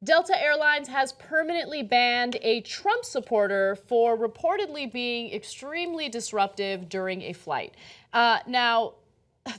Delta Airlines has permanently banned a Trump supporter for reportedly being extremely disruptive during a flight. Now,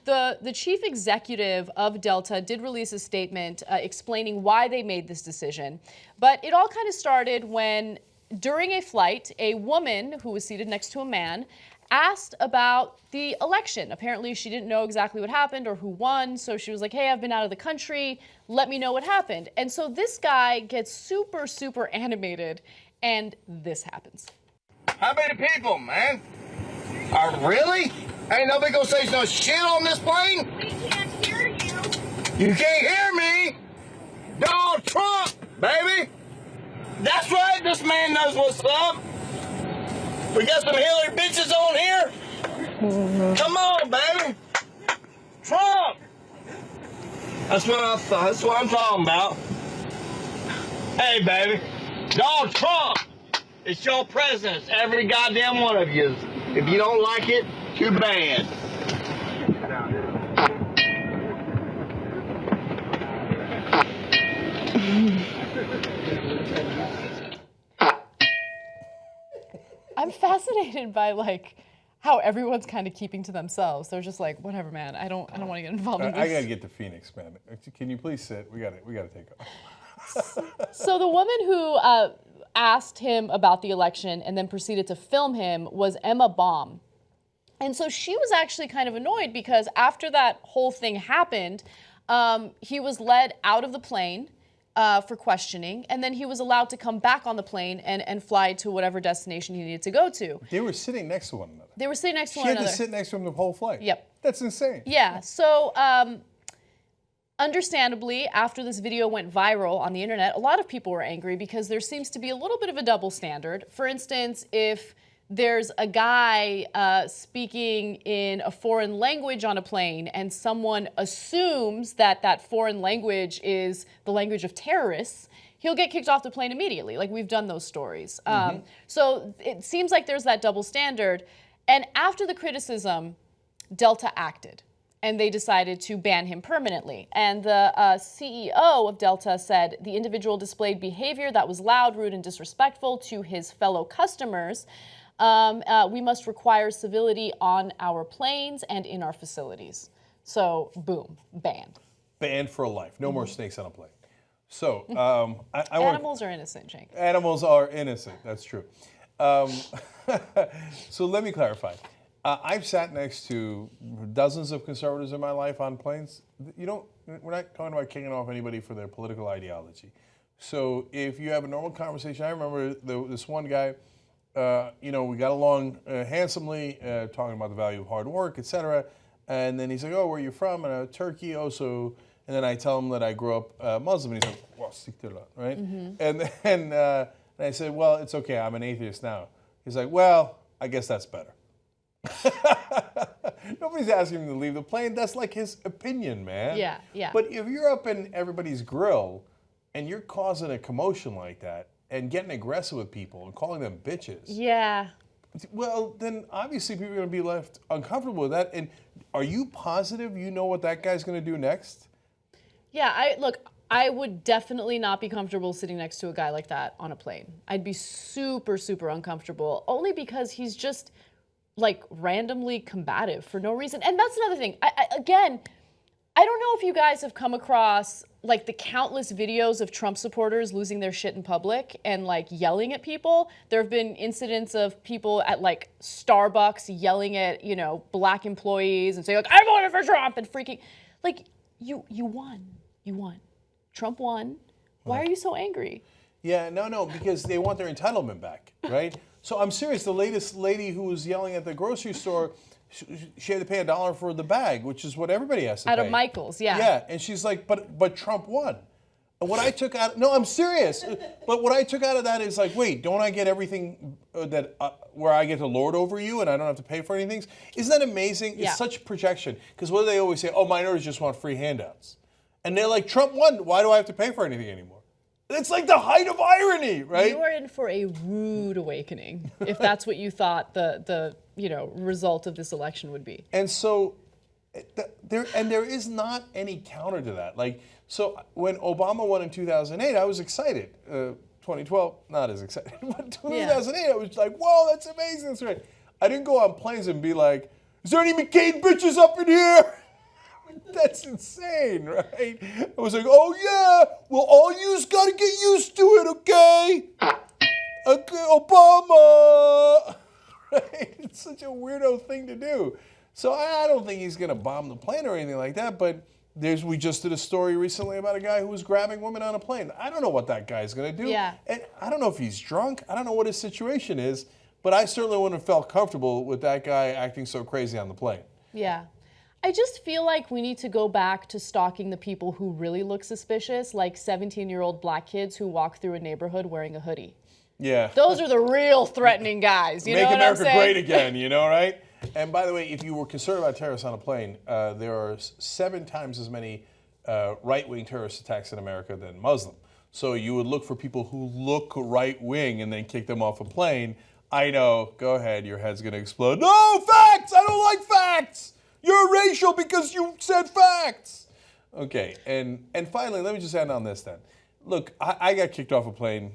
the chief executive of Delta did release a statement explaining why they made this decision. But it all kind of started when, during a flight, a woman who was seated next to a man asked about the election. Apparently, she didn't know exactly what happened or who won, so she was like, hey, I've been out of the country, let me know what happened. And so this guy gets super, super animated, and this happens. How many people, man? Really? Ain't nobody gonna say no shit on this plane? We can't hear you. You can't hear me? Donald Trump, baby! That's right, this man knows what's up. We got some Hillary bitches on here. Come on, baby. Trump. That's what I thought. That's what I'm talking about. Hey, baby. Donald Trump. It's your president. Every goddamn one of you. If you don't like it, too bad. I'm fascinated by how everyone's kind of keeping to themselves. They're just like, whatever, man. I don't want to get involved in this. I gotta get to Phoenix, man. Can you please sit? We gotta take off. So the woman who asked him about the election and then proceeded to film him was Emma Baum. And so she was actually kind of annoyed because after that whole thing happened, he was led out of the plane for questioning, and then he was allowed to come back on the plane and fly to whatever destination he needed to go to. They were sitting next to one another. They were sitting next to one She another. had to sit next to him the whole flight. Yep. That's insane. Yeah, so understandably, after this video went viral on the internet, a lot of people were angry because there seems to be a little bit of a double standard. For instance, if there's a guy speaking in a foreign language on a plane and someone assumes that that foreign language is the language of terrorists, he'll get kicked off the plane immediately. Like, we've done those stories. So it seems like there's that double standard. And after the criticism, Delta acted, and they decided to ban him permanently. And the CEO of Delta said the individual displayed behavior that was loud, rude, and disrespectful to his fellow customers. We must require civility on our planes and in our facilities. So, boom, banned. Banned for life. No more snakes on a plane. So, Animals are innocent, Jake. Animals are innocent. That's true. So let me clarify. I've sat next to dozens of conservatives in my life on planes. We're not talking about kicking off anybody for their political ideology. So if you have a normal conversation, I remember this one guy, we got along handsomely, talking about the value of hard work, etc. And then he's like, oh, where are you from? And Turkey, also. And then I tell him that I grew up Muslim, and he's like, well, siktirlah, right? Mm-hmm. And I said, well, it's okay, I'm an atheist now. He's like, well, I guess that's better. Nobody's asking him to leave the plane. That's like his opinion, man. Yeah, yeah. But if you're up in everybody's grill and you're causing a commotion like that and getting aggressive with people and calling them bitches, yeah, well, then obviously people are going to be left uncomfortable with that. And are you positive you know what that guy's going to do next? Yeah, I would definitely not be comfortable sitting next to a guy like that on a plane. I'd be super, super uncomfortable, only because he's just randomly combative for no reason. And that's another thing. I don't know if you guys have come across the countless videos of Trump supporters losing their shit in public and yelling at people. There have been incidents of people at Starbucks yelling at, black employees and saying I voted for Trump and freaking you won. You won. Trump won. Why are you so angry? Yeah, no, because they want their entitlement back, right? So I'm serious. The latest lady who was yelling at the grocery store, she had to pay $1 for the bag, which is what everybody has to pay. Out of Michael's, yeah. Yeah, and she's like, but Trump won. And what I took out, no, I'm serious. But what I took out of that is wait, don't I get everything where I get to lord over you and I don't have to pay for anything? Isn't that amazing? Yeah. It's such projection. Because what do they always say? Oh, minorities just want free handouts. And they're like, Trump won. Why do I have to pay for anything anymore? It's like the height of irony, right? You are in for a rude awakening if that's what you thought the result of this election would be. And so there is not any counter to that. So when Obama won in 2008, I was excited. 2012, not as excited. But 2008, I was like, whoa, that's amazing. That's right. I didn't go on planes and be like, is there any McCain bitches up in here? That's insane, right? I was like, oh yeah, well, all yous got to get used to it, okay? Okay, Obama. Right? It's such a weirdo thing to do. So I don't think he's going to bomb the plane or anything like that, but we just did a story recently about a guy who was grabbing women on a plane. I don't know what that guy's going to do. Yeah. And I don't know if he's drunk. I don't know what his situation is, but I certainly wouldn't have felt comfortable with that guy acting so crazy on the plane. Yeah. I just feel like we need to go back to stalking the people who really look suspicious, like 17-year-old black kids who walk through a neighborhood wearing a hoodie. Yeah. Those are the real threatening guys. You know what I'm saying? Make America great again, you know, right? And by the way, if you were concerned about terrorists on a plane, there are 7 times as many right-wing terrorist attacks in America than Muslim. So you would look for people who look right-wing and then kick them off a plane. I know, go ahead, your head's going to explode. No, facts! I don't like facts! You're racial because you said facts! Okay, and finally, let me just end on this then. Look, I got kicked off a plane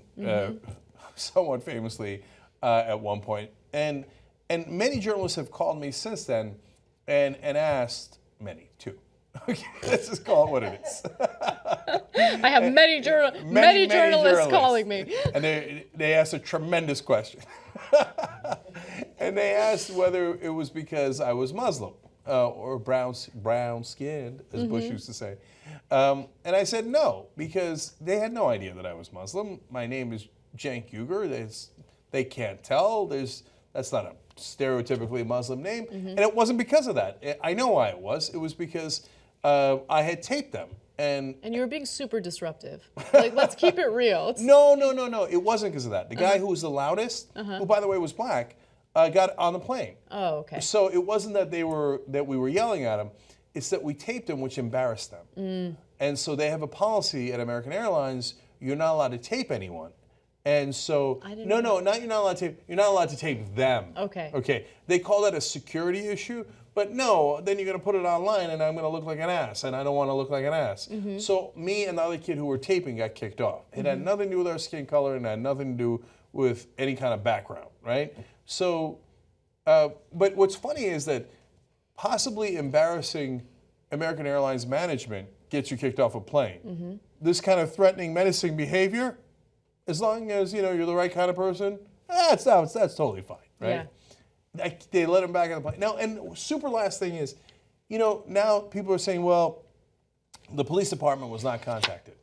somewhat famously at one point, and many journalists have called me since then and asked, many, too. Okay, let's just call it what it is. I have many journalists calling me. And they asked a tremendous question. And they asked whether it was because I was Muslim or brown-skinned, as Bush used to say. And I said no, because they had no idea that I was Muslim. My name is Cenk Uygur. They can't tell. That's not a stereotypically Muslim name. And it wasn't because of that. I know why it was. It was because I had taped them. And you were being super disruptive. Like, let's keep it real. No. It wasn't because of that. The guy who was the loudest, who by the way was black, got on the plane. Oh, okay. So it wasn't that we were yelling at him. It's that we taped him, which embarrassed them. And so they have a policy at American Airlines: you're not allowed to tape anyone. And so, not you're not allowed to tape. You're not allowed to tape them. Okay. Okay. They call that a security issue, but no. Then you're gonna put it online, and I'm gonna look like an ass, and I don't want to look like an ass. So me and the other kid who were taping got kicked off. It had nothing to do with our skin color, and had nothing to do with any kind of background, right? So, but what's funny is that possibly embarrassing American Airlines management gets you kicked off a plane. This kind of threatening, menacing behavior, as long as you're the right kind of person, that's totally fine, right? Yeah. They let him back on the plane. Now, and super last thing is, now people are saying, well, the police department was not contacted.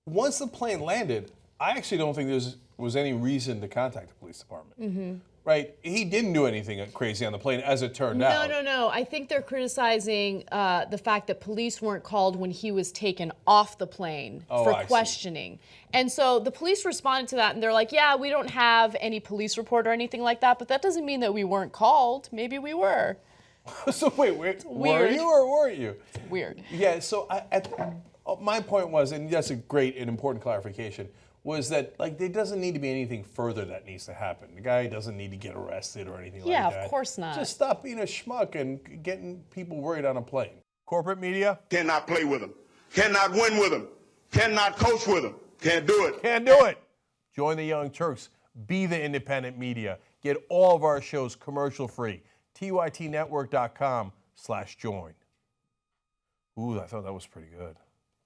Once the plane landed, I actually don't think there was any reason to contact the police department. Right? He didn't do anything crazy on the plane, as it turned out. No. I think they're criticizing the fact that police weren't called when he was taken off the plane for questioning. And so the police responded to that, and they're like, yeah, we don't have any police report or anything like that, but that doesn't mean that we weren't called. Maybe we were. So wait, were you or weren't you? It's weird. Yeah, so my point was, and that's a great and important clarification, was that there doesn't need to be anything further that needs to happen. The guy doesn't need to get arrested or anything like that. Yeah, of course not. Just stop being a schmuck and getting people worried on a plane. Corporate media? Cannot play with them. Cannot win with them. Cannot coach with them. Can't do it. Can't do it. Join the Young Turks. Be the independent media. Get all of our shows commercial free. tytnetwork.com/join. Ooh, I thought that was pretty good.